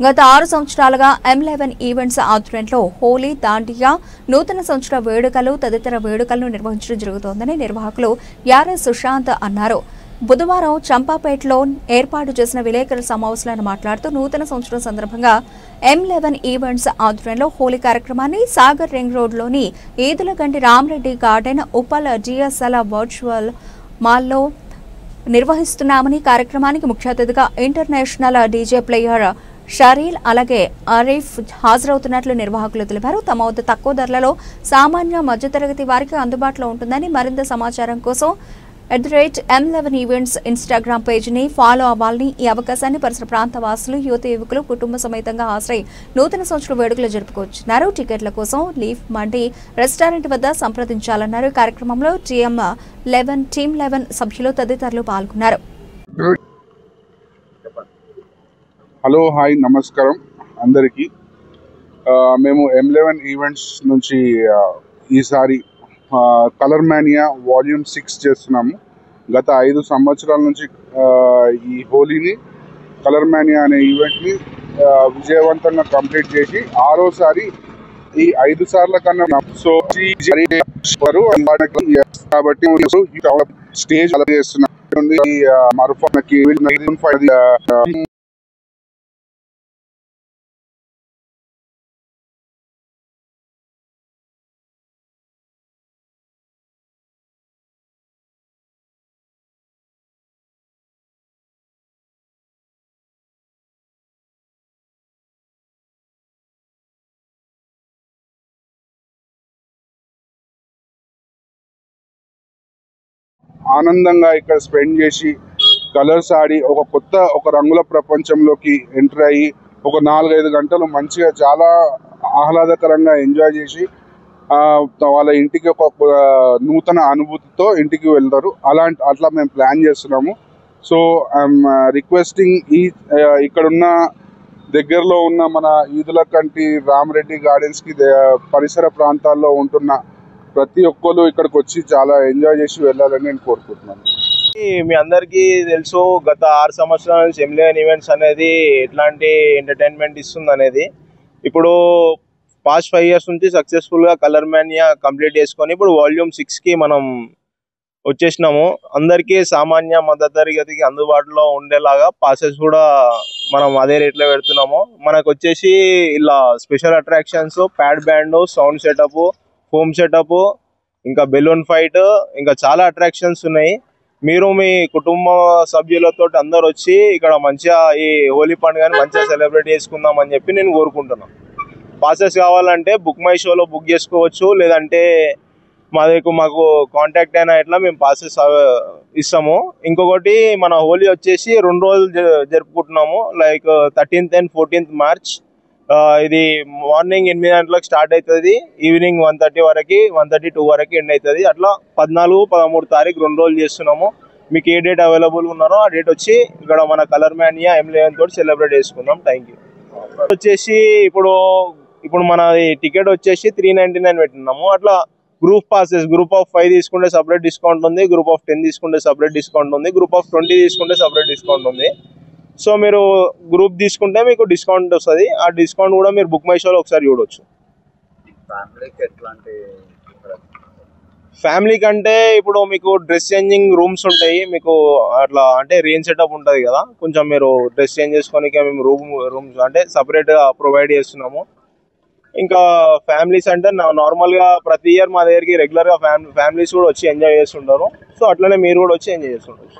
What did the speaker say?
గత 6 సంవత్సరాలుగా M11 events ఆధ్వర్యంలో హోలీ, దాండియా, నూతన సంవత్సర వేడుకలు తదితర వేడుకలను నిర్వహించడం జరుగుతోందని నిర్వాహకులు యారెస్ సుశాంత్ అన్నారు. బుధవారం చంపాపేటలో ఏర్పాటు చేసిన విలేకరుల సమావేశంలో మాట్లాడుతూ నూతన సంవత్సరం సందర్భంగా M11 ఈవెంట్స్ ఆధ్వర్యంలో హోలీ కార్యక్రమాన్ని సాగర్ రింగ్ రోడ్లోని Eedulaganti Ramareddy garden, Uppal GSL virtual మాల్లో నిర్వహిస్తున్నామని, కార్యక్రమానికి ముఖ్య అతిథిగా ఇంటర్నేషనల్ డీజే ప్లేయర్ షరీల్ అలాగే అరీఫ్ హాజరవుతున్నట్లు నిర్వాహకులు తెలిపారు. తమ వద్ద తక్కువ ధరలలో సామాన్య మధ్యతరగతి వారికి అందుబాటులో ఉంటుందని, మరింత సమాచారం కోసం @M11 ఈవెంట్స్ ఇన్స్టాగ్రామ్ పేజీని ఫాలో అవ్వాలని, ఈ అవకాశాన్ని పరిసర ప్రాంత వాసులు, యువత యువకులు కుటుంబ సమేతంగా హాజరై నూతన సంవత్సర వేడుకలు జరుపుకోవచ్చున్నారు. టికెట్ల కోసం లీఫ్ మండి రెస్టారెంట్ వద్ద సంప్రదించాలన్నారు. కార్యక్రమంలో టీమ్ 11 సభ్యులు తదితరులు పాల్గొన్నారు. హలో, హాయ్, నమస్కారం అందరికీ. మేము M11 ఈవెంట్స్ నుంచి ఈసారి కలర్ మానియా వాల్యూమ్ 6 చేస్తున్నాము. గత 5 సంవత్సరాల నుంచి ఈ హోలీని, కలర్ మానియా అనే ఈవెంట్ని విజయవంతంగా కంప్లీట్ చేసి 6వసారి ఈ 5 సార్ల కన్నా కాబట్టి స్టేజ్ అలా చేస్తున్నాం. ఆనందంగా ఇక్కడ స్పెండ్ చేసి కలర్స్ ఆడి ఒక రంగుల ప్రపంచంలోకి ఎంటర్ అయ్యి ఒక 4-5 గంటలు మంచిగా చాలా ఆహ్లాదకరంగా ఎంజాయ్ చేసి వాళ్ళ ఇంటికి ఒక నూతన అనుభూతితో ఇంటికి వెళ్తారు. అట్లా మేము ప్లాన్ చేస్తున్నాము. సో ఐఎమ్ రిక్వెస్టింగ్ ఇక్కడున్న దగ్గరలో ఉన్న మన ఈదులకంటి రామరెడ్డి గార్డెన్స్కి పరిసర ప్రాంతాల్లో ఉంటున్న ప్రతి ఒక్కరు ఇక్కడికి వచ్చి చాలా ఎంజాయ్ చేసి వెళ్ళాలని నేను కోరుకుంటున్నాను. మీ అందరికీ తెలుసు, గత 6 సంవత్సరాల నుంచి M11 ఈవెంట్స్ అనేది ఎట్లాంటి ఎంటర్టైన్మెంట్ ఇస్తుంది అనేది. ఇప్పుడు పాస్ట్ 5 years నుంచి సక్సెస్ఫుల్గా కలర్ మానియా కంప్లీట్ చేసుకొని ఇప్పుడు వాల్యూమ్ 6కి మనం వచ్చేసినాము. అందరికీ సామాన్య మధ్యతరగతికి అందుబాటులో ఉండేలాగా పాసెస్ కూడా మనం అదే రేట్లో పెడుతున్నాము. మనకు వచ్చేసి ఇలా special attractions, pad band, sound setup, home setup, ఇంకా బెలూన్ ఫైట్, ఇంకా చాలా అట్రాక్షన్స్ ఉన్నాయి. మీరు మీ కుటుంబ సభ్యులతో అందరు వచ్చి ఇక్కడ మంచిగా ఈ హోలీ పండుగని మంచిగా సెలబ్రేట్ చేసుకుందాం అని చెప్పి నేను కోరుకుంటున్నాను. పాసెస్ కావాలంటే బుక్ మై షోలో బుక్ చేసుకోవచ్చు, లేదంటే మాకు కాంటాక్ట్ అయినా ఇట్లా మేము పాసెస్ ఇస్తాము. ఇంకొకటి, మన హోలీ వచ్చేసి 2 రోజులు జరుపుకుంటున్నాము. Like 13th and 14th March. ఇది మార్నింగ్ 8 గంటలకు స్టార్ట్ అవుతుంది, ఈవినింగ్ 1:30 వరకు, 1:32 వరకు ఎండ్ అవుతుంది. అట్లా 14, 13 తారీఖు 2 రోజులు చేస్తున్నాము. మీకు ఏ డేట్ అవైలబుల్ ఉన్నారో ఆ డేట్ వచ్చి ఇక్కడ మన కలర్ మానియా M11 తోటి సెలబ్రేట్ చేసుకుందాం. Thank you. వచ్చేసి ఇప్పుడు మన టికెట్ వచ్చేసి 399 పెట్టినాము. అట్లా గ్రూప్ పాసెస్, గ్రూప్ ఆఫ్ 5 తీసుకుంటే సపరేట్ డిస్కౌంట్ ఉంది, గ్రూప్ ఆఫ్ 10 తీసుకుంటే సపరేట్ డిస్కౌంట్ ఉంది, గ్రూప్ ఆఫ్ 20 తీసుకుంటే సపరేట్ డిస్కౌంట్ ఉంది. సో మీరు గ్రూప్ తీసుకుంటే మీకు డిస్కౌంట్ వస్తుంది. ఆ డిస్కౌంట్ కూడా మీరు బుక్ మై షోలో ఒకసారి చూడవచ్చు. ఫ్యామిలీ కంటే ఇప్పుడు మీకు డ్రెస్ చేంజింగ్ రూమ్స్ ఉంటాయి. మీకు అట్లా అంటే రేంజ్ సెటప్ ఉంటుంది కదా, కొంచెం మీరు డ్రెస్ చేంజ్ చేసుకోనికి మేము రూమ్స్ అంటే సపరేట్గా ప్రొవైడ్ చేస్తున్నాము. ఇంకా ఫ్యామిలీస్ అంటే నార్మల్గా ప్రతి ఇయర్ మా దగ్గరికి రెగ్యులర్గా ఫ్యామిలీస్ కూడా వచ్చి ఎంజాయ్ చేస్తుంటారు. సో అట్లనే మీరు కూడా వచ్చి ఎంజాయ్ చేస్తుంటారు.